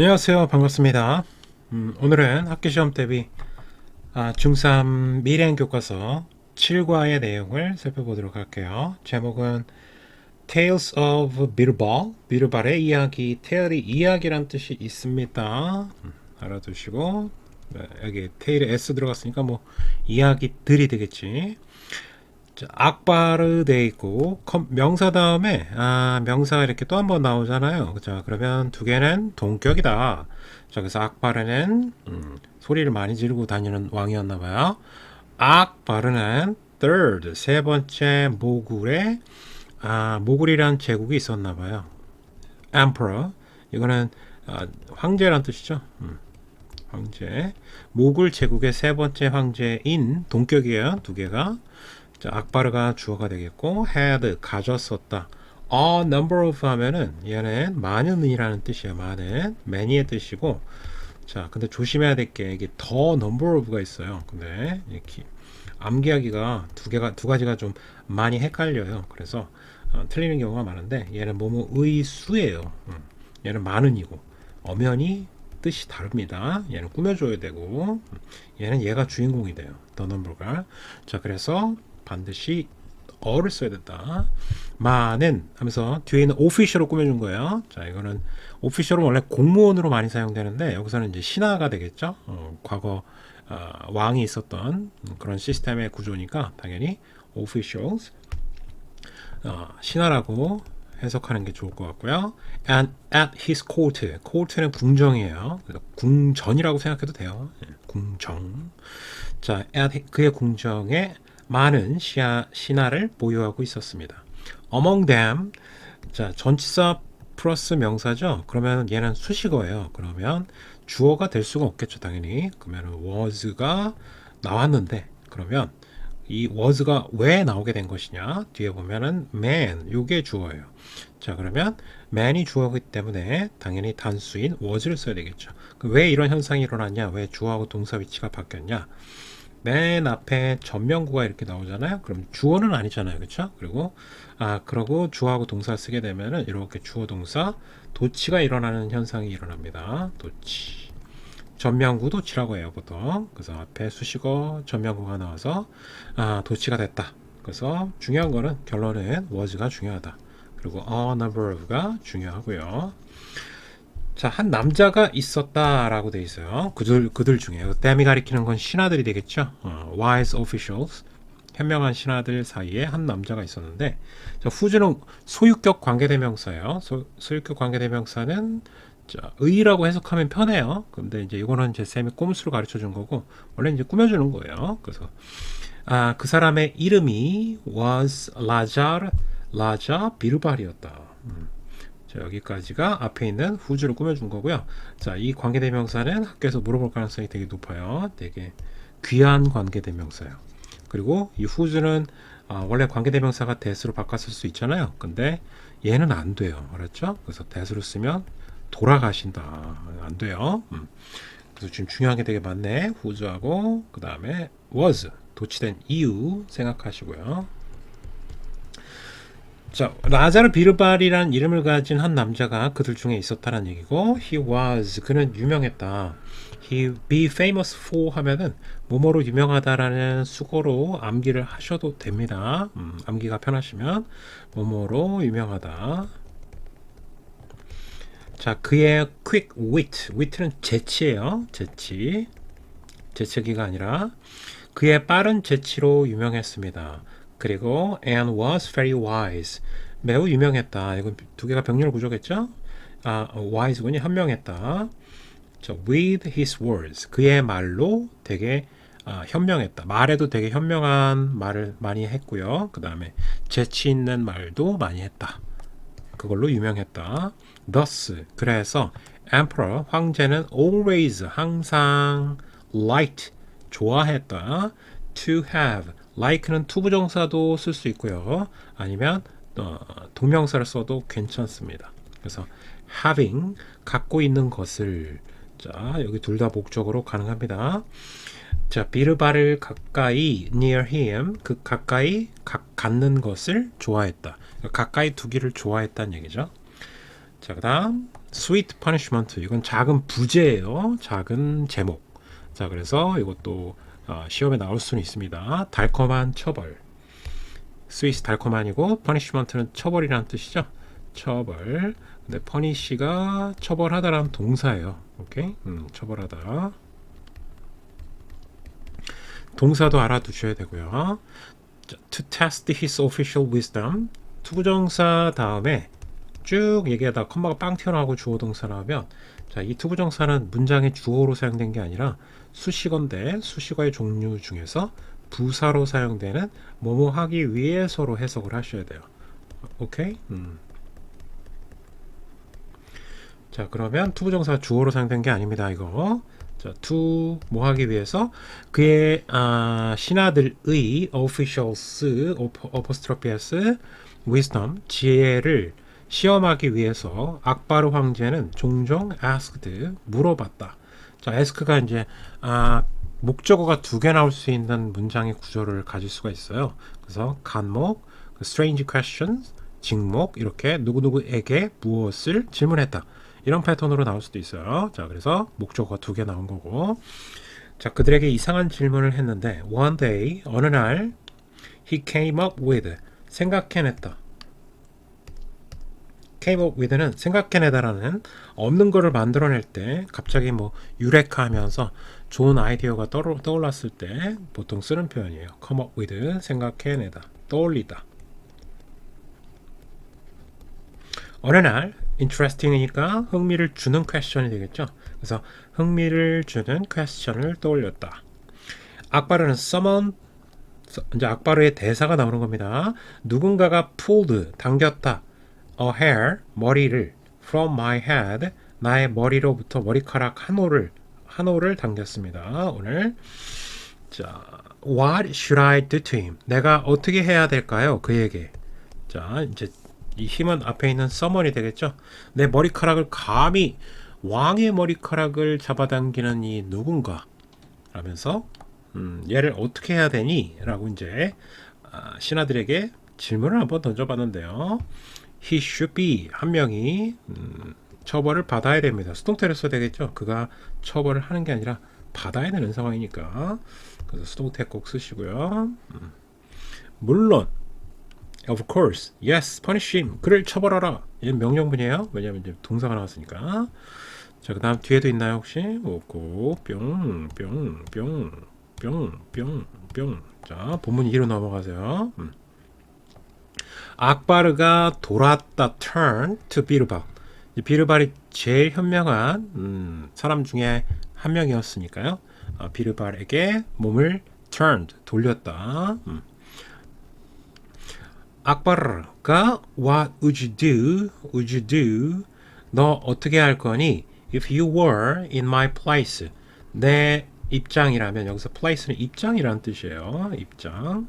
안녕하세요. 반갑습니다. 오늘은 학교시험 대비 중3 미래행 교과서 7과의 내용을 살펴보도록 할게요. 제목은 Tales of 비르발, 비르발의 이야기, 테일이 이야기란 뜻이 있습니다. 알아두시고 여기 테일에 S 들어갔으니까 뭐 이야기들이 되겠지. 자, 악바르 돼 있고 명사 다음에 명사가 이렇게 또 한 번 나오잖아요. 자, 그러면 두 개는 동격이다. 자, 그래서 악바르는 소리를 많이 지르고 다니는 왕이었나 봐요. 악바르는 third 세 번째 모굴에 모굴이란 제국이 있었나 봐요. emperor 이거는 황제란 뜻이죠. 황제. 모굴 제국의 세 번째 황제인 동격이에요. 두 개가. 자, 악바르가 주어가 되겠고 had 가졌었다. A number of 하면은 얘는 많은이라는 뜻이에요. 많은 many의 뜻이고 자, 근데 조심해야 될 게 이게 더 number of가 있어요. 근데 이렇게 암기하기가 두 가지가 좀 많이 헷갈려요. 그래서 틀리는 경우가 많은데 얘는 뭐뭐의 수예요. 얘는 많은이고 엄연히 뜻이 다릅니다. 얘는 꾸며줘야 되고 얘는 얘가 주인공이 돼요. the number가. 자, 그래서 반드시 어를 써야 된다. 많은 하면서 뒤에 있는 official로 꾸며준 거예요. 자, 이거는 official은 원래 공무원으로 많이 사용되는데 여기서는 이제 신하가 되겠죠. 과거 왕이 있었던 그런 시스템의 구조니까 당연히 officials 신하라고 해석하는 게 좋을 것 같고요. And at his court, court는 궁정이에요. 궁전이라고 생각해도 돼요. 궁정. 자, at 그의 궁정에 많은 신하를 보유하고 있었습니다. Among them, 자, 전치사 플러스 명사죠. 그러면 얘는 수식어예요. 그러면 주어가 될 수가 없겠죠, 당연히. 그러면 was가 나왔는데, 그러면 이 was가 왜 나오게 된 것이냐? 뒤에 보면은 man, 요게 주어예요. 자, 그러면 man이 주어이기 때문에 당연히 단수인 was를 써야 되겠죠. 왜 이런 현상이 일어났냐? 왜 주어하고 동사 위치가 바뀌었냐? 맨 앞에 전명구가 이렇게 나오잖아요. 그럼 주어는 아니잖아요. 그렇죠? 그리고 주어하고 동사 쓰게 되면은 이렇게 주어 동사 도치가 일어나는 현상이 일어납니다. 도치. 전명구 도치라고 해요, 보통. 그래서 앞에 수식어 전명구가 나와서 도치가 됐다. 그래서 중요한 거는 결론은 was가 중요하다. 그리고 a number of가 중요하고요. 자, 한 남자가 있었다라고 돼 있어요. 그들 중에 댐이 가리키는 건 신하들이 되겠죠. wise officials 현명한 신하들 사이에 한 남자가 있었는데 자, 후주는 소유격 관계대명사예요. 소유격 관계대명사는 자, 의라고 해석하면 편해요. 근데 이제 이거는 제 쌤이 꼼수로 가르쳐 준 거고 원래 이제 꾸며주는 거예요. 그래서 그 사람의 이름이 was 라자 비르발이었다. 자, 여기까지가 앞에 있는 후주를 꾸며준 거고요. 자, 이 관계대명사는 학교에서 물어볼 가능성이 되게 높아요. 되게 귀한 관계대명사예요. 그리고 이 후주는 원래 관계대명사가 대수로 바꿨을 수 있잖아요. 근데 얘는 안 돼요. 알았죠? 그래서 대수로 쓰면 돌아가신다. 안 돼요. 그래서 지금 중요한 게 되게 많네. 후주하고 그 다음에 was 도치된 이유 생각하시고요. 자, 라자르 비르발이라는 이름을 가진 한 남자가 그들 중에 있었다는 얘기고 그는 유명했다. be famous for 하면은 뭐뭐로 유명하다라는 수거로 암기를 하셔도 됩니다. 암기가 편하시면 뭐뭐로 유명하다. 자, 그의 quick wit는 재치예요. 재치기가 아니라 그의 빠른 재치로 유명했습니다. 그리고 and was very wise 매우 유명했다. 이건 두 개가 병렬 구조겠죠? wise군이 현명했다. 자, with his words 그의 말로 되게 현명했다. 말에도 되게 현명한 말을 많이 했고요. 그 다음에 재치 있는 말도 많이 했다. 그걸로 유명했다. thus 그래서 emperor 황제는 always 항상 liked 좋아했다. to have like는 투부정사도 쓸 수 있고요. 아니면 동명사를 써도 괜찮습니다. 그래서 having 갖고 있는 것을 자, 여기 둘 다 목적으로 가능합니다. 자, 비르바를 가까이 near him 그 가까이 갖는 것을 좋아했다. 가까이 두기를 좋아했다는 얘기죠. 자, 그다음 sweet punishment 이건 작은 부제예요. 작은 제목. 자, 그래서 이것도 시험에 나올 수는 있습니다. 달콤한 처벌. sweet 달콤한이고 punishment는 처벌이라는 뜻이죠. 처벌. 근데 punish가 처벌하다라는 동사예요. 오케이? 처벌하다. 동사도 알아두셔야 되고요. To test his official wisdom. 투부정사 다음에 쭉 얘기하다 컴마가 빵 튀어나오고 주어 동사 나오면 자, 이 투부정사는 문장의 주어로 사용된 게 아니라 수식어인데 수식어의 종류 중에서 부사로 사용되는 뭐뭐 하기 위해서로 해석을 하셔야 돼요. 오케이? 자, 그러면 투부정사 주어로 사용된 게 아닙니다. 이거. 자, to 뭐 하기 위해서 그의 신하들의 officials apostrophe s wisdom 지혜를 시험하기 위해서 악바르 황제는 종종 asked 물어봤다. 자, ask가 이제 목적어가 두 개 나올 수 있는 문장의 구조를 가질 수가 있어요. 그래서 간목, strange questions, 직목 이렇게 누구누구에게 무엇을 질문했다. 이런 패턴으로 나올 수도 있어요. 자, 그래서 목적어가 두 개 나온 거고. 자, 그들에게 이상한 질문을 했는데 one day 어느 날 he came up with 생각해냈다. came up with는 생각해내다라는 없는 거를 만들어낼 때 갑자기 뭐 유레카하면서 좋은 아이디어가 떠올랐을 때 보통 쓰는 표현이에요. come up with 생각해내다, 떠올리다. 어느 날 interesting이니까 흥미를 주는 question이 되겠죠. 그래서 흥미를 주는 question을 떠올렸다. 악바르는 someone 이제 악바르의 대사가 나오는 겁니다. 누군가가 pulled 당겼다. a hair 머리를 from my head 나의 머리로부터 머리카락 한 올을 당겼습니다. 오늘 자, what should I do to him? 내가 어떻게 해야 될까요? 그에게. 자, 이제 이 힘은 앞에 있는 someone이 되겠죠. 내 머리카락을 감히 왕의 머리카락을 잡아당기는 이 누군가 라면서 얘를 어떻게 해야 되니? 라고 이제 신하들에게 질문을 한번 던져봤는데요. He should be 한 명이 처벌을 받아야 됩니다. 수동태를 써야 되겠죠. 그가 처벌을 하는 게 아니라 받아야 되는 상황이니까. 그래서 수동태 꼭 쓰시고요. 물론 Of course, yes, punish him. 그를 처벌하라. 이건 명령문이에요. 왜냐하면 이제 동사가 나왔으니까. 자, 그 다음 뒤에도 있나요 혹시? 없고 뿅. 자, 본문 2로 넘어가세요. 악바르가 돌았다. turn to 비르발. 비르발이 제일 현명한 사람 중에 한 명이었으니까요. 비르발에게 몸을 turned 돌렸다. 악바르가 what would you do? Would you do? 너 어떻게 할 거니? If you were in my place. 내 입장이라면 여기서 place는 입장이라는 뜻이에요. 입장.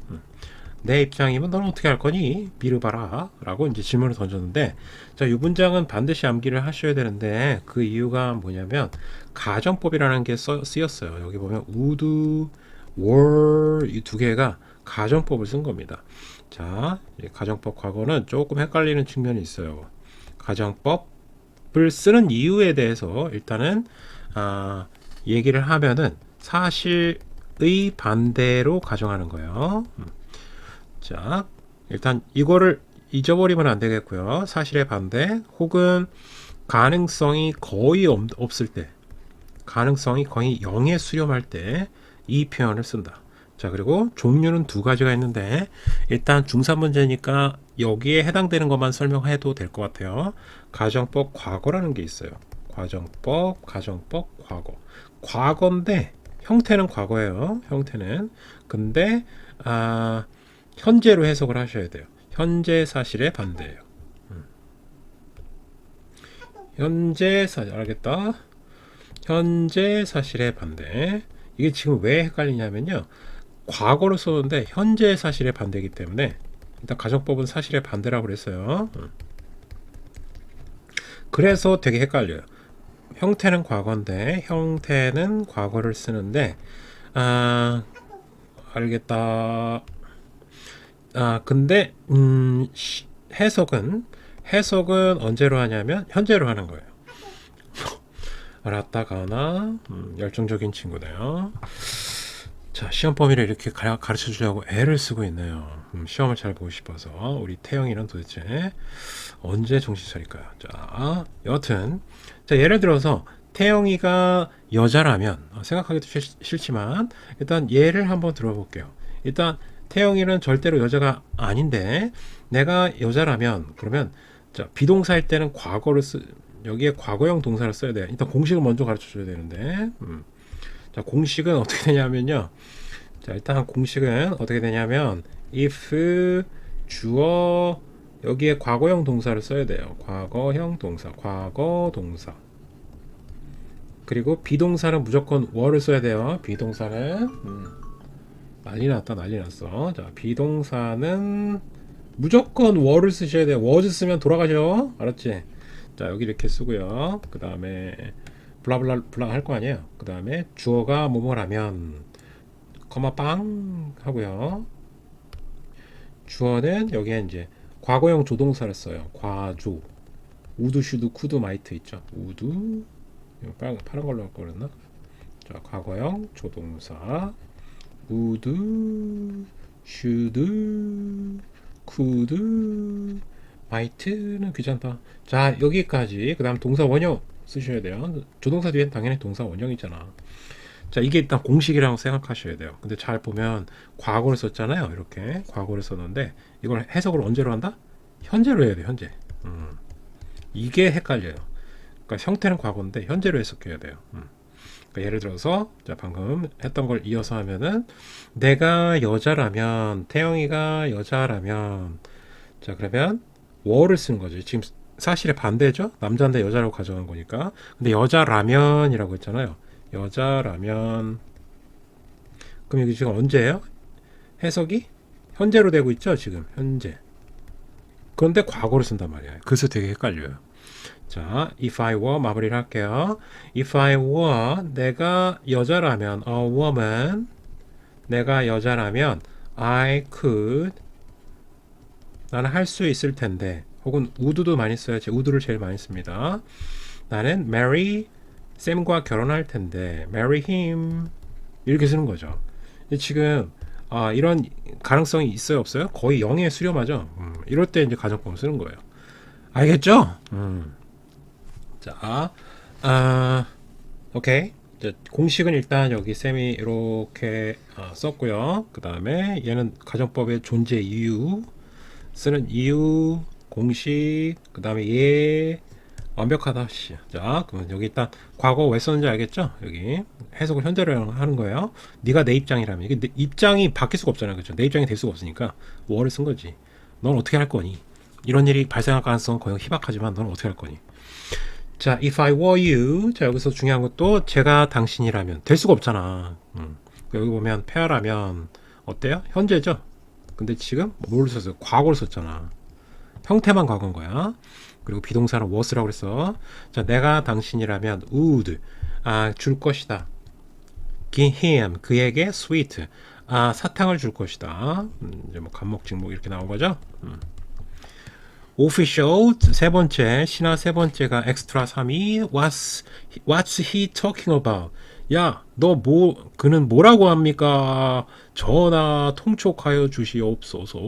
내 입장이면 너는 어떻게 할 거니? 비르바라 라고 이제 질문을 던졌는데 자, 이 문장은 반드시 암기를 하셔야 되는데 그 이유가 뭐냐면 가정법이라는 게 쓰였어요. 여기 보면 would, were 이 두 개가 가정법을 쓴 겁니다. 자, 가정법 과거는 조금 헷갈리는 측면이 있어요. 가정법을 쓰는 이유에 대해서 일단은 얘기를 하면은 사실의 반대로 가정하는 거예요. 자, 일단 이거를 잊어버리면 안 되겠고요. 사실의 반대 혹은 가능성이 거의 없을 때, 가능성이 거의 0에 수렴할 때 이 표현을 쓴다. 자, 그리고 종류는 두 가지가 있는데 일단 중3 문제니까 여기에 해당되는 것만 설명해도 될 것 같아요. 가정법 과거라는 게 있어요. 가정법 과거. 과거인데 형태는 과거예요. 형태는. 근데 현재로 해석을 하셔야 돼요. 현재 사실의 반대예요. 현재 사실 알겠다. 현재 사실의 반대. 이게 지금 왜 헷갈리냐면요. 과거로 썼는데 현재 사실의 반대이기 때문에 일단 가정법은 사실의 반대라고 그랬어요. 그래서 되게 헷갈려요. 형태는 과거인데 형태는 과거를 쓰는데 알겠다. 근데 해석은 언제로 하냐면 현재로 하는 거예요. 알았다가나 열정적인 친구네요. 자, 시험 범위를 이렇게 가르쳐 주려고 애를 쓰고 있네요. 시험을 잘 보고 싶어서. 우리 태영이는 도대체 언제 정신 차릴까요? 자, 여튼 자, 예를 들어서 태영이가 여자라면 생각하기도 싫지만 일단 예를 한번 들어볼게요. 일단 태영이는 절대로 여자가 아닌데 내가 여자라면 그러면 자, 비동사일 때는 여기에 과거형 동사를 써야 돼요. 일단 공식을 먼저 가르쳐 줘야 되는데 자, 공식은 어떻게 되냐면요. 자, 일단 공식은 어떻게 되냐면 if 주어 여기에 과거형 동사를 써야 돼요. 과거형 동사, 과거 동사. 그리고 비동사는 무조건 were를 써야 돼요. 비동사는 난리 났다, 난리 났어. 자, 비동사는 무조건 were를 쓰셔야 돼요. was 쓰면 돌아가죠. 알았지? 자, 여기 이렇게 쓰고요. 그 다음에 블라블라 블라 할 거 아니에요. 그 다음에 주어가 뭐뭐라면 거마 빵 하고요. 주어는 여기에 이제 과거형 조동사를 써요. 과조. 우드, 슈드, 쿠드, 마이트 있죠. 우드. 파란 걸로 할 거였나? 자, 과거형 조동사. 우드, 슈드, 쿠드, 마이트는 귀찮다. 자, 여기까지. 그 다음 동사 원형 쓰셔야 돼요. 조동사 뒤엔 당연히 동사 원형이잖아. 자, 이게 일단 공식이라고 생각하셔야 돼요. 근데 잘 보면 과거를 썼잖아요. 이렇게 과거를 썼는데 이걸 해석을 언제로 한다? 현재로 해야 돼요. 현재. 이게 헷갈려요. 그러니까 형태는 과거인데 현재로 해석해야 돼요. 그러니까 예를 들어서 자, 방금 했던 걸 이어서 하면은 내가 여자라면 태영이가 여자라면 자, 그러면 were를 쓰는 거죠. 지금 사실의 반대죠. 남자인데 여자라고 가져간 거니까. 근데 여자라면이라고 했잖아요. 여자라면 그럼 여기 지금 언제예요? 해석이 현재로 되고 있죠. 지금 현재. 그런데 과거로 쓴단 말이에요. 그래서 되게 헷갈려요. 자, if I were 마무리를 할게요. if I were 내가 여자라면 a woman 내가 여자라면 I could 나는 할 수 있을 텐데 혹은 would도 많이 써야지. would를 제일 많이 씁니다. 나는 marry 샘과 결혼할 텐데 marry him 이렇게 쓰는 거죠. 지금 이런 가능성이 있어요, 없어요? 거의 0에 수렴하죠. 이럴 때 이제 가정법 쓰는 거예요. 알겠죠? 자, 오케이. 이제 공식은 일단 여기 쌤이 이렇게 썼고요. 그 다음에 얘는 가정법의 존재 이유, 쓰는 이유, 공식, 그 다음에 얘 완벽하다. 자, 그러면 여기 일단 과거 왜 썼는지 알겠죠? 여기 해석을 현재로 하는 거예요. 네가 내 입장이라면 이게 내 입장이 바뀔 수가 없잖아요, 그렇죠? 내 입장이 될 수가 없으니까 were를 쓴 거지. 넌 어떻게 할 거니? 이런 일이 발생할 가능성은 거의 희박하지만 넌 어떻게 할 거니? 자, if I were you. 자, 여기서 중요한 것도 제가 당신이라면 될 수가 없잖아. 여기 보면 페어라면 어때요? 현재죠. 근데 지금 뭘 썼어요? 과거를 썼잖아. 형태만 과거인 거야. 그리고 비동사는 was라고 그랬어. 자, 내가 당신이라면 would 줄 것이다. give him 그에게 sweet 사탕을 줄 것이다. 이제 뭐 간목 직목 이렇게 나온 거죠. official 세 번째 신화 세 번째가 extra 3이 what's he talking about? 야, 너 그는 뭐라고 합니까? 전하 통촉하여 주시옵소서.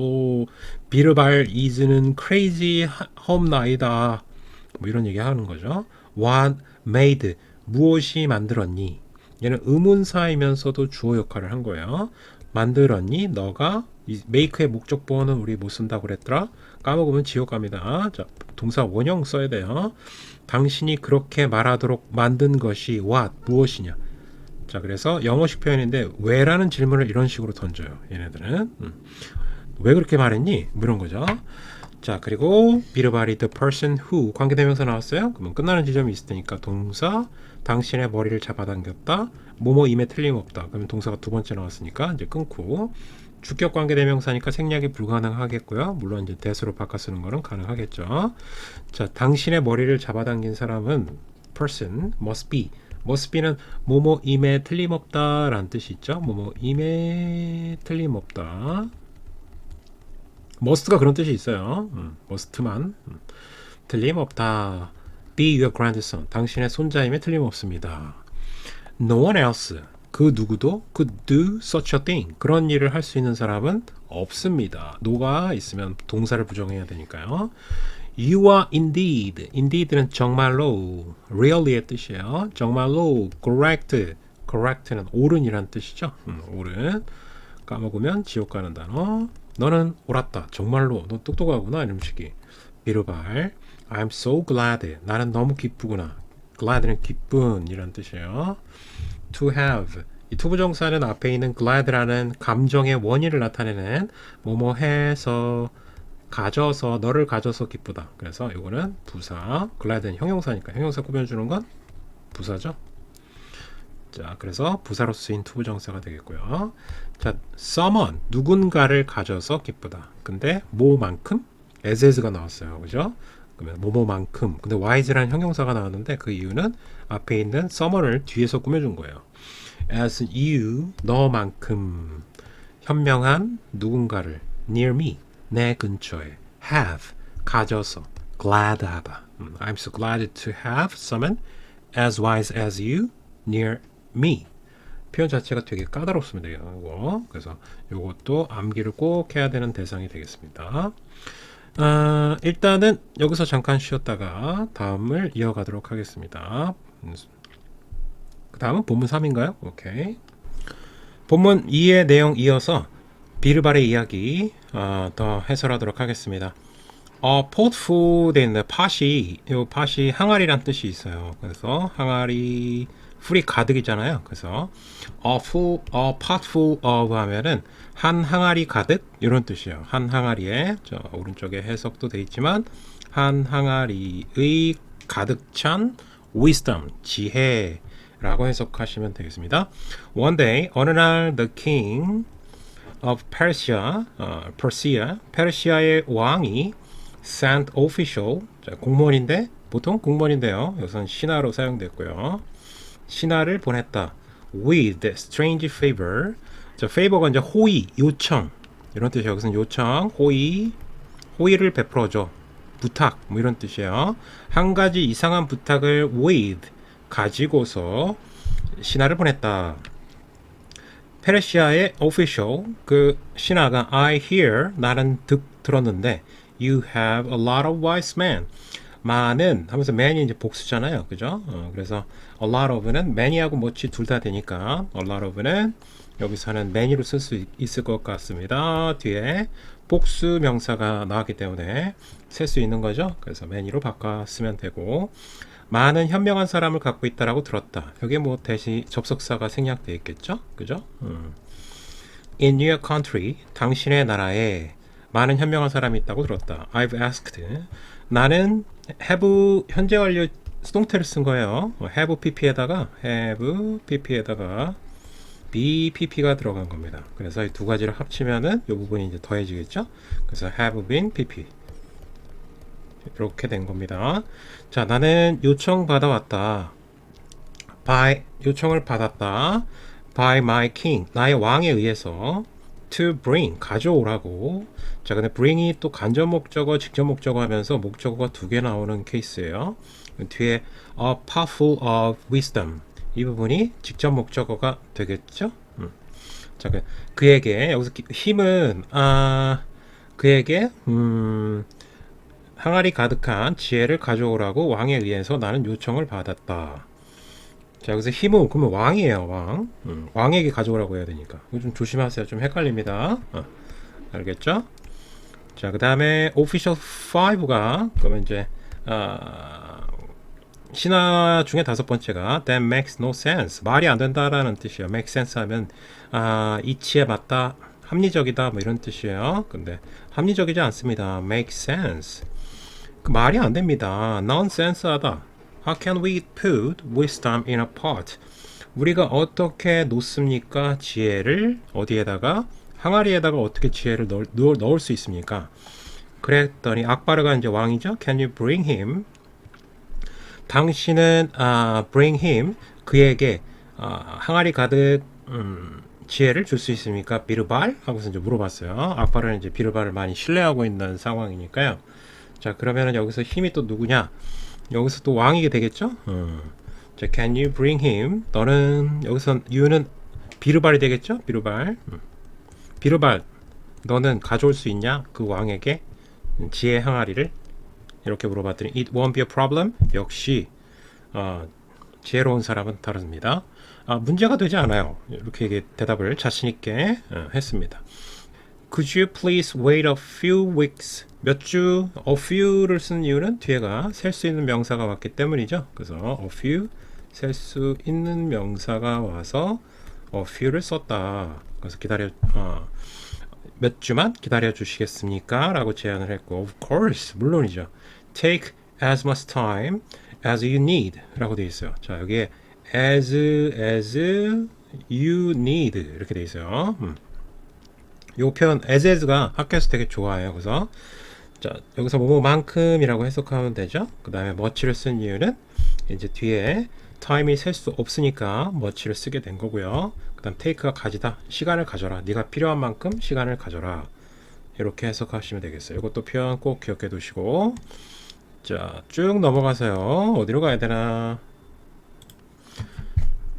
비르발 이즈는 crazy 험나이다. 뭐 이런 얘기 하는 거죠. What made 무엇이 만들었니? 얘는 의문사이면서도 주어 역할을 한 거예요. 만들었니? 너가 make의 목적보어는 우리 못 쓴다고 그랬더라. 까먹으면 지옥 갑니다. 자, 동사 원형 써야 돼요. 당신이 그렇게 말하도록 만든 것이 what 무엇이냐? 자, 그래서 영어식 표현인데 왜라는 질문을 이런 식으로 던져요. 얘네들은 왜 그렇게 말했니? 뭐 이런 거죠. 자, 그리고 비르바리 the person who 관계대명사 나왔어요. 그러면 끝나는 지점이 있을 테니까 동사 당신의 머리를 잡아당겼다. 뭐뭐임에 틀림없다. 그러면 동사가 두 번째 나왔으니까 이제 끊고 주격 관계대명사니까 생략이 불가능하겠고요. 물론 이제 대수로 바꿔 쓰는 거는 가능하겠죠. 자, 당신의 머리를 잡아당긴 사람은 person must be must be는 뭐뭐임에 틀림없다 라는 뜻이 있죠. 뭐뭐임에 틀림없다. must가 그런 뜻이 있어요. must만 틀림없다. be your grandson. 당신의 손자임에 틀림없습니다. No one else. 그 누구도 could do such a thing. 그런 일을 할 수 있는 사람은 없습니다. no가 있으면 동사를 부정해야 되니까요. You are indeed. indeed는 정말로, really의 뜻이에요. 정말로 correct. correct는 옳은이란 뜻이죠. 옳은. 까먹으면 지옥 가는 단어. 너는 옳았다. 정말로. 너 똑똑하구나. 이런 식이. 비르발. I'm so glad. 나는 너무 기쁘구나. glad는 기쁜 이란 뜻이에요. To have. 이 투부정사는 앞에 있는 glad라는 감정의 원인을 나타내는 뭐뭐 해서 가져서 너를 가져서 기쁘다. 그래서 이거는 부사. glad는 형용사니까 형용사 꾸며주는 건 부사죠. 자, 그래서 부사로 쓰인 투부정사가 되겠고요. 자, someone 누군가를 가져서 기쁘다. 근데 뭐만큼? as가 나왔어요. 그죠? 그러면 뭐뭐만큼. 근데 wise라는 형용사가 나왔는데 그 이유는 앞에 있는 someone을 뒤에서 꾸며준 거예요. as you 너만큼 현명한 누군가를 near me 내 근처에 have 가져서 glad하다. I'm so glad to have someone as wise as you near me. 표현 자체가 되게 까다롭습니다. 이거. 그래서 이것도 암기를 꼭 해야 되는 대상이 되겠습니다. 일단은 여기서 잠깐 쉬었다가 다음을 이어가도록 하겠습니다. 그 다음은 본문 3인가요? 오케이. 본문 2의 내용 이어서 비르발의 이야기 더 해설하도록 하겠습니다. pot food in the pot이, 이 pot이 항아리란 뜻이 있어요. 그래서 항아리 풀이 가득이잖아요. 그래서 a pot full of 하면은 한 항아리 가득 이런 뜻이에요. 한 항아리에 저 오른쪽에 해석도 돼 있지만 한 항아리의 가득 찬 wisdom 지혜라고 해석하시면 되겠습니다. One day 어느 날 the king of Persia, 페르시아의 왕이 sent official, 자, 공무원인데 보통 공무원인데요. 여기서는 신하로 사용됐고요. 신하를 보냈다. with strange favor. 자, favor가 이제 호의, 요청 이런 뜻이에요. 여기서는 요청, 호의를 베풀어줘. 부탁 뭐 이런 뜻이에요. 한 가지 이상한 부탁을 with 가지고서 신하를 보냈다. 페르시아의 official 그 신하가 I hear 나는 들었는데 you have a lot of wise men 많은 하면서 man이 이제 복수잖아요. 그죠? 그래서 a lot of는 many하고 much 둘 다 되니까 a lot of는 여기서는 many로 쓸 수 있을 것 같습니다. 뒤에 복수 명사가 나왔기 때문에 쓸 수 있는 거죠. 그래서 many로 바꿔 쓰면 되고 많은 현명한 사람을 갖고 있다라고 들었다. 여기에 뭐 대신 접속사가 생략되어 있겠죠? 그죠? In your country 당신의 나라에 많은 현명한 사람이 있다고 들었다. I've asked 나는 have 현재 완료 수동태를 쓴 거예요. have pp에다가 be pp가 들어간 겁니다. 그래서 이 두 가지를 합치면은 이 부분이 이제 더해지겠죠. 그래서 have been pp 이렇게 된 겁니다. 자, 나는 요청 받아왔다. 요청을 받았다. by my king 나의 왕에 의해서 to bring 가져오라고. 자, 근데 bring이 또 간접 목적어, 직접 목적어 하면서 목적어가 두 개 나오는 케이스예요. 뒤에 a pot full of wisdom 이 부분이 직접 목적어가 되겠죠. 자, 그에게 여기서 힘은 그에게 항아리 가득한 지혜를 가져오라고 왕에 의해서 나는 요청을 받았다. 자, 여기서 힘은 그러면 왕이에요. 왕. 왕에게 가져오라고 해야 되니까. 이거 좀 조심하세요. 좀 헷갈립니다. 알겠죠? 자, 그 다음에 official 5가 그러면 이제 신화 중에 다섯 번째가 that makes no sense. 말이 안 된다라는 뜻이에요. make sense 하면 이치에 맞다, 합리적이다 뭐 이런 뜻이에요. 근데 합리적이지 않습니다. make sense. 그 말이 안 됩니다. nonsense하다. How can we put wisdom in a pot? 우리가 어떻게 놓습니까? 지혜를 어디에다가? 항아리에다가 어떻게 지혜를 넣을 수 있습니까? 그랬더니 악바르가 이제 왕이죠. Can you bring him? 당신은 bring him 그에게 항아리 가득 지혜를 줄 수 있습니까? 비르발? 하고서 이제 물어봤어요. 악바르는 이제 비르발을 많이 신뢰하고 있는 상황이니까요. 자, 그러면은 여기서 힘이 또 누구냐? 여기서 또 왕이게 되겠죠? 자, can you bring him? 너는 여기서 you는 비르발이 되겠죠? 비르발. 비르발, 너는 가져올 수 있냐? 그 왕에게 지혜 항아리를 이렇게 물어봤더니 it won't be a problem. 역시 지혜로운 사람은 다릅니다. 문제가 되지 않아요. 이렇게 대답을 자신 있게 했습니다. Could you please wait a few weeks? 몇 주, a few를 쓴 이유는 뒤에가 셀 수 있는 명사가 왔기 때문이죠. 그래서 a few, 셀 수 있는 명사가 와서 a few를 썼다. 그래서 몇 주만 기다려 주시겠습니까? 라고 제안을 했고, of course, 물론이죠. Take as much time as you need 라고 되어 있어요. 자, 여기에 as you need 이렇게 되어 있어요. 요 표현 as가 학교에서 되게 좋아해요. 그래서 자, 여기서 뭐뭐만큼이라고 해석하면 되죠. 그 다음에 much를 쓴 이유는 이제 뒤에 time이 셀 수 없으니까 much를 쓰게 된 거고요. 그 다음 take가 가지다, 시간을 가져라. 네가 필요한 만큼 시간을 가져라. 이렇게 해석하시면 되겠어요. 이것도 표현 꼭 기억해 두시고, 자, 쭉 넘어가세요. 어디로 가야 되나?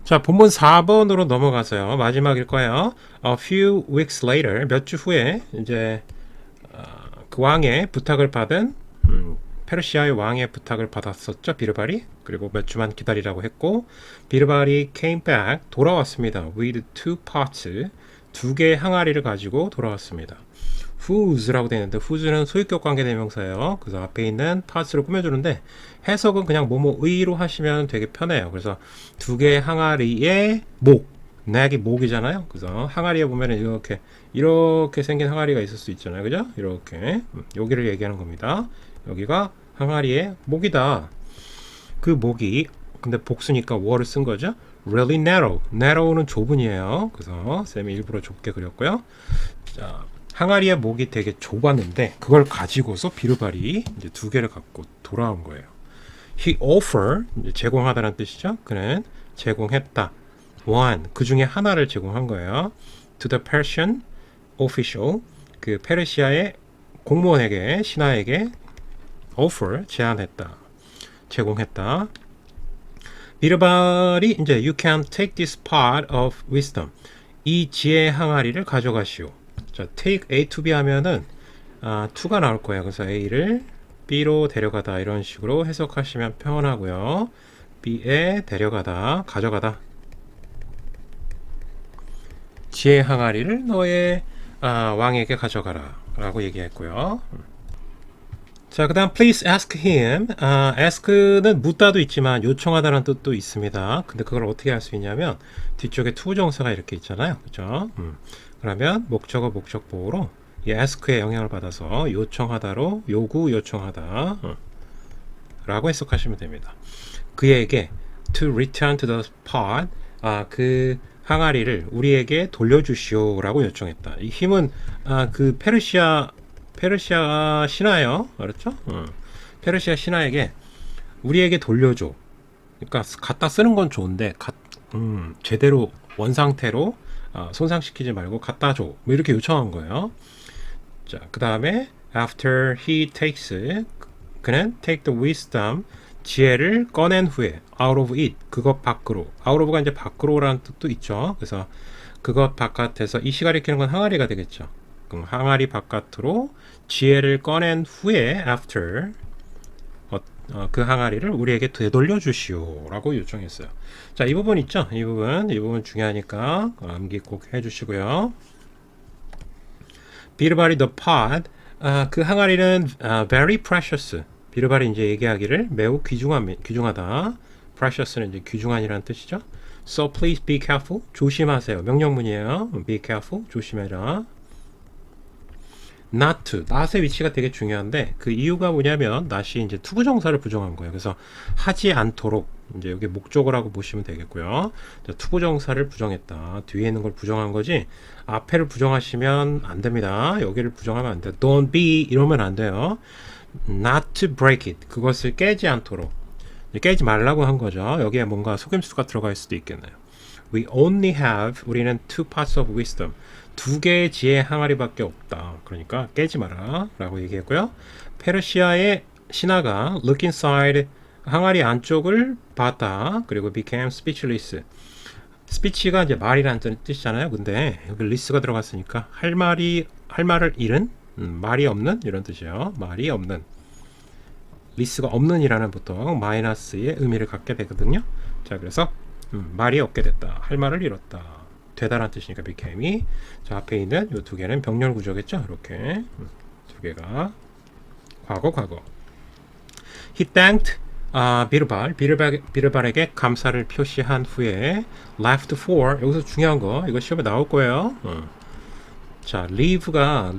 자, 본문 4번으로 넘어가세요. 마지막일 거예요. A few weeks later, 몇 주 후에 이제 그 왕의 부탁을 받은 페르시아의 왕의 부탁을 받았었죠, 비르발이. 그리고 몇 주만 기다리라고 했고, 비르발이 came back, 돌아왔습니다. with two pots, 두 개의 항아리를 가지고 돌아왔습니다. whose라고 되어 있는데 whose는 소유격 관계 대명사예요. 그래서 앞에 있는 parts로 꾸며주는데 해석은 그냥 뭐뭐의로 하시면 되게 편해요. 그래서 두 개의 항아리의 목, 넥이 목이잖아요. 그래서 항아리에 보면은 이렇게 생긴 항아리가 있을 수 있잖아요. 그죠? 이렇게 여기를 얘기하는 겁니다. 여기가 항아리의 목이다. 그 목이 근데 복수니까 were 쓴 거죠. really narrow. narrow는 좁은이에요. 그래서 쌤이 일부러 좁게 그렸고요. 자, 항아리의 목이 되게 좁았는데 그걸 가지고서 비르발이 이제 두 개를 갖고 돌아온 거예요. He offered, 이제 제공하다는 뜻이죠. 그는 제공했다. one, 그 중에 하나를 제공한 거예요. To the Persian official, 그 페르시아의 공무원에게, 신하에게 offer, 제안했다. 제공했다. 비르발이 이제 you can take this part of wisdom, 이 지혜의 항아리를 가져가시오. 자, take A to B 하면은 to가 나올 거예요. 그래서 A를 B로 데려가다 이런 식으로 해석하시면 편하고요. B에 데려가다, 가져가다. 지혜의 항아리를 너의 왕에게 가져가라 라고 얘기했고요. 자, 그 다음 please ask him. ask는 묻다도 있지만 요청하다라는 뜻도 있습니다. 근데 그걸 어떻게 할 수 있냐면 뒤쪽에 투부정사가 이렇게 있잖아요. 그죠? 그러면 목적어 목적보호로 이 ask의 영향을 받아서 요청하다로 요구 요청하다 라고 해석하시면 됩니다. 그에게 to return to the pot, 그 항아리를 우리에게 돌려주시오 라고 요청했다. 이 힘은 그 페르시아 신하예요. 알았죠? 페르시아 신하에게 우리에게 돌려줘. 그러니까 갖다 쓰는 건 좋은데 제대로 원상태로 손상시키지 말고 갖다 줘. 뭐 이렇게 요청한 거예요. 자, 그 다음에 after he takes, 그는 take the wisdom, 지혜를 꺼낸 후에 out of it, 그것 밖으로. out of가 이제 밖으로라는 뜻도 있죠. 그래서 그것 바깥에서, 이 시가 일으키는 건 항아리가 되겠죠. 그럼 항아리 바깥으로 지혜를 꺼낸 후에 after 그 항아리를 우리에게 되돌려 주시오 라고 요청했어요. 자, 이 부분 있죠? 이 부분 중요하니까 암기 꼭 해주시고요. 비르발이 the pot, 그 항아리는 very precious. 비르발이 이제 얘기하기를 매우 귀중하다. precious는 이제 귀중한이라는 뜻이죠. So please be careful. 조심하세요. 명령문이에요. be careful. 조심해라. not to, not의 위치가 되게 중요한데 그 이유가 뭐냐면 not이 이제 투부정사를 부정한 거예요. 그래서 하지 않도록, 이제 여기 목적어라고 보시면 되겠고요. 투부정사를 부정했다. 뒤에 있는 걸 부정한 거지 앞에를 부정하시면 안 됩니다. 여기를 부정하면 안 돼요. don't be 이러면 안 돼요. not to break it, 그것을 깨지 않도록, 깨지 말라고 한 거죠. 여기에 뭔가 속임수가 들어갈 수도 있겠네요. We only have, 우리는 two parts of wisdom, 두 개의 지혜의 항아리밖에 없다. 그러니까 깨지 마라 라고 얘기했고요. 페르시아의 신하가 look inside 항아리 안쪽을 봤다. 그리고 became speechless. 스피치가 이제 말이라는 뜻이잖아요. 근데 여기 리스가 들어갔으니까 할 말을 잃은 말이 없는 이런 뜻이에요. 말이 없는 리스가 없는이라는 보통 마이너스의 의미를 갖게 되거든요. 자, 그래서 말이 없게 됐다. 할 말을 잃었다. 되다란 뜻이니까 became이. 자, 앞에 있는 이 두 개는 병렬 구조겠죠. 이렇게 두 개가 과거. He thanked 비르발에게 감사를 표시한 후에 left for 여기서 중요한 거 이거 시험에 나올 거예요. 자, leave가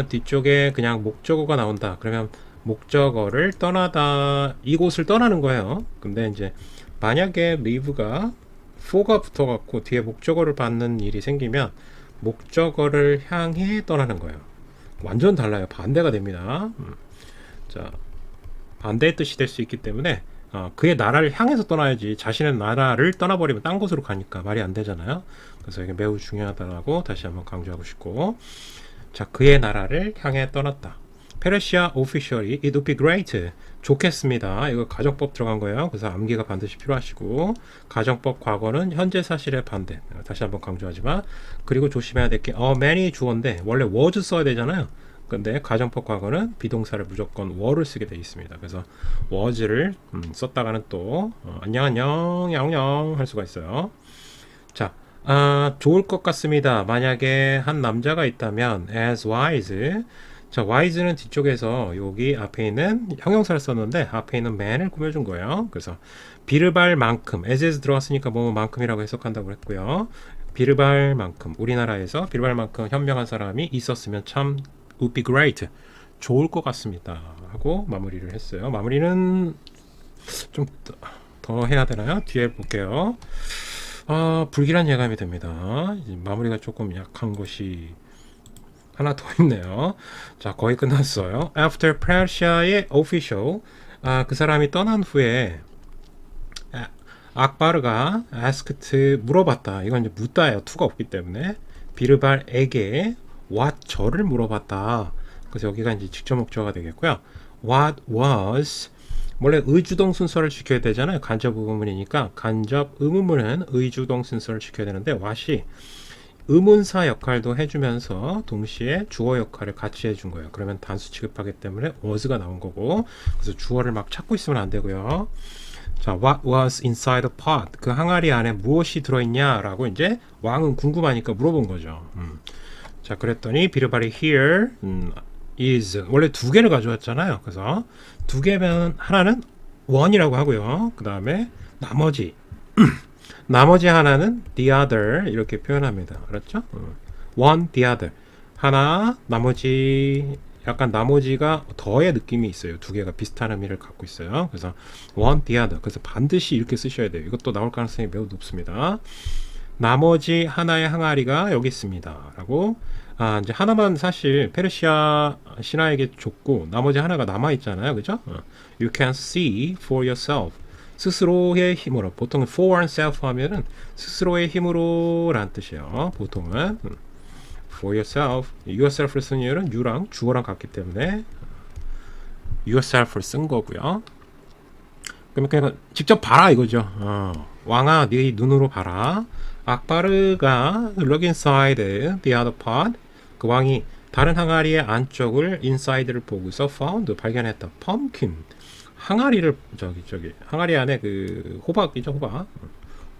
뒤쪽에 그냥 목적어가 나온다. 그러면 목적어를 떠나다 이곳을 떠나는 거예요. 근데 이제 만약에 leave가 for가 붙어갖고 뒤에 목적어를 받는 일이 생기면 목적어를 향해 떠나는 거예요. 완전 달라요. 반대가 됩니다. 자, 반대의 뜻이 될 수 있기 때문에 그의 나라를 향해서 떠나야지 자신의 나라를 떠나버리면 딴 곳으로 가니까 말이 안 되잖아요. 그래서 이게 매우 중요하다고 다시 한번 강조하고 싶고, 자, 그의 나라를 향해 떠났다. 페르시아 officially it would be great. 좋겠습니다. 이거 가정법 들어간 거예요. 그래서 암기가 반드시 필요하시고, 가정법 과거는 현재 사실의 반대. 다시 한번 강조하지만, 그리고 조심해야 될 게 many 주어인데 원래 was 써야 되잖아요. 근데 가정법 과거는 비동사를 무조건 were를 쓰게 되어 있습니다. 그래서 was를 썼다가는 또 안녕 영영 할 수가 있어요. 자, 좋을 것 같습니다. 만약에 한 남자가 있다면 as wise. 자, wise는 뒤쪽에서 여기 앞에 있는 형용사를 썼는데 앞에 있는 man을 꾸며준 거예요. 그래서 비르발만큼 as에서 들어갔으니까 뭐만큼이라고 해석한다고 했고요. 비르발만큼 우리나라에서 비르발만큼 현명한 사람이 있었으면 참 would be great. 좋을 것 같습니다. 하고 마무리를 했어요. 마무리는 좀 더 해야 되나요? 뒤에 볼게요. 불길한 예감이 됩니다. 마무리가 조금 약한 것이 하나 더 있네요. 자, 거의 끝났어요. After Persia의 official, 그 사람이 떠난 후에 악바르가 asked 물어봤다. 이건 이제 묻다예요. to가 없기 때문에 비르발에게 what 저를 물어봤다. 그래서 여기가 이제 직접 목적어가 되겠고요. What was 원래 의주동 순서를 지켜야 되잖아요. 간접 의문문이니까 간접 의문문은 의주동 순서를 지켜야 되는데 what이 의문사 역할도 해주면서 동시에 주어 역할을 같이 해준 거예요. 그러면 단수 취급하기 때문에 was가 나온 거고, 그래서 주어를 막 찾고 있으면 안 되고요. 자, what was inside the pot? 그 항아리 안에 무엇이 들어있냐라고 이제 왕은 궁금하니까 물어본 거죠. 자, 그랬더니 비르발이 here is 원래 두 개를 가져왔잖아요. 그래서 두 개면 하나는 one이라고 하고요. 그 다음에 나머지 하나는 the other 이렇게 표현합니다. 알았죠? one, the other. 하나, 나머지 약간 나머지가 더의 느낌이 있어요. 두 개가 비슷한 의미를 갖고 있어요. 그래서 one, the other. 그래서 반드시 이렇게 쓰셔야 돼요. 이것도 나올 가능성이 매우 높습니다. 나머지 하나의 항아리가 여기 있습니다. 라고 이제 하나만 사실 페르시아 신하에게 줬고 나머지 하나가 남아 있잖아요. 그죠? You can see for yourself. 스스로의 힘으로. 보통 for oneself 하면은 스스로의 힘으로 라는 뜻이에요. 보통은 for yourself. yourself를 쓴 이유는 you랑 주어랑 같기 때문에 yourself를 쓴 거고요. 그러니까 직접 봐라 이거죠. 왕아 네 눈으로 봐라. 악바르가 look inside the other pot. 그 왕이 다른 항아리의 안쪽을 inside를 보고서 found 발견했다. pumpkin 항아리를 항아리 안에 그 호박이죠.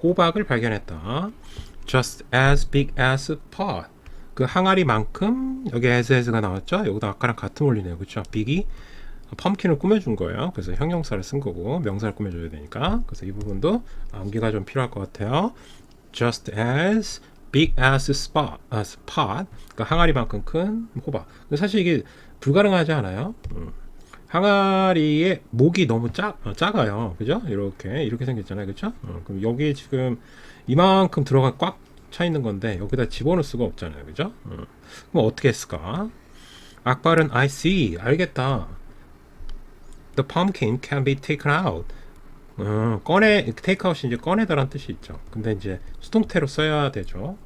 호박을 발견했다. just as big as pot. 그 항아리만큼 여기 as가 나왔죠. 여기도 아까랑 같은 원리네요. 그렇죠? big이 펌킨을 꾸며준 거예요. 그래서 형용사를 쓴 거고 명사를 꾸며줘야 되니까. 그래서 이 부분도 암기가 좀 필요할 것 같아요. Just as big as pot. 그러니까 항아리만큼 큰 호박. 근데 사실 이게 불가능하지 않아요? 항아리의 목이 너무 작아요. 그죠? 이렇게 생겼잖아요. 그죠? 그럼 여기 지금 이만큼 들어가 꽉 차 있는 건데 여기다 집어넣을 수가 없잖아요. 그죠? 그럼 어떻게 했을까? 악발은 I see. 알겠다. The pumpkin can be taken out. take out이 이제 꺼내다라는 뜻이 있죠. 근데 이제 수동태로 써야 되죠.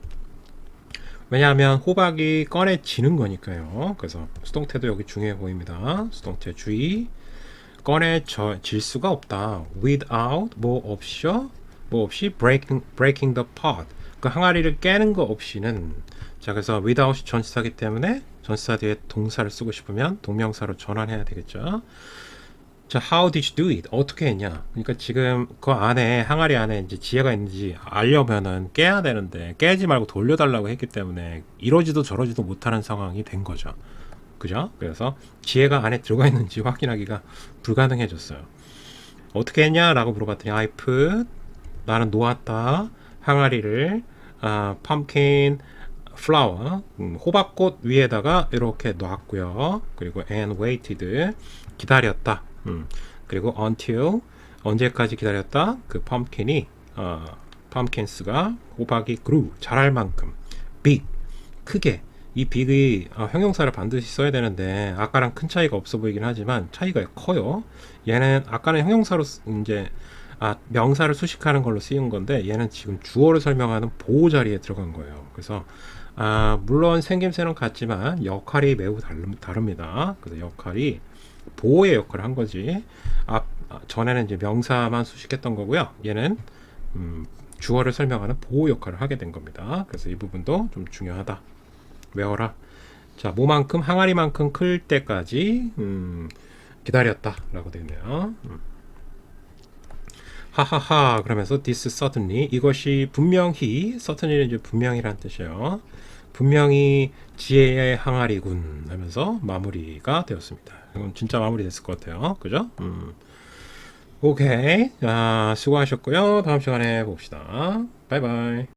왜냐하면 호박이 꺼내지는 거니까요. 그래서 수동태도 여기 중요해 보입니다. 수동태 주의. 꺼내질 수가 없다. without 뭐 없이 breaking the pot. 그 항아리를 깨는 거 없이는. 자, 그래서 without이 전치사기 때문에 전치사 뒤에 동사를 쓰고 싶으면 동명사로 전환해야 되겠죠. 자, how did you do it? 어떻게 했냐? 그러니까 지금 그 안에 항아리 안에 이제 지혜가 있는지 알려면은 깨야 되는데 깨지 말고 돌려달라고 했기 때문에 이러지도 저러지도 못하는 상황이 된 거죠. 그죠? 그래서 지혜가 안에 들어가 있는지 확인하기가 불가능해졌어요. 어떻게 했냐라고 물어봤더니 I put 나는 놓았다 항아리를 pumpkin flower 호박꽃 위에다가 이렇게 놨고요. 그리고 and waited 기다렸다. 그리고 until 언제까지 기다렸다? 그 pumpkin이 pumpkins가 호박이 grew 자랄 만큼 big 크게 이 big이 형용사를 반드시 써야 되는데 아까랑 큰 차이가 없어 보이긴 하지만 차이가 커요. 얘는 아까는 형용사로 이제 명사를 수식하는 걸로 쓰인 건데 얘는 지금 주어를 설명하는 보호 자리에 들어간 거예요. 그래서 물론 생김새는 같지만 역할이 매우 다릅니다. 그래서 역할이 보호의 역할을 한 거지. 전에는 이제 명사만 수식했던 거고요. 얘는 주어를 설명하는 보호 역할을 하게 된 겁니다. 그래서 이 부분도 좀 중요하다. 외워라. 자, 뭐만큼 항아리만큼 클 때까지 기다렸다 라고 되어 있네요. 하하하 그러면서 this certainly 이것이 분명히 certainly는 이제 분명히란 뜻이에요. 분명히 지혜의 항아리군 하면서 마무리가 되었습니다. 이건 진짜 마무리 됐을 것 같아요. 그죠? 오케이. 수고하셨고요. 다음 시간에 봅시다. 바이바이.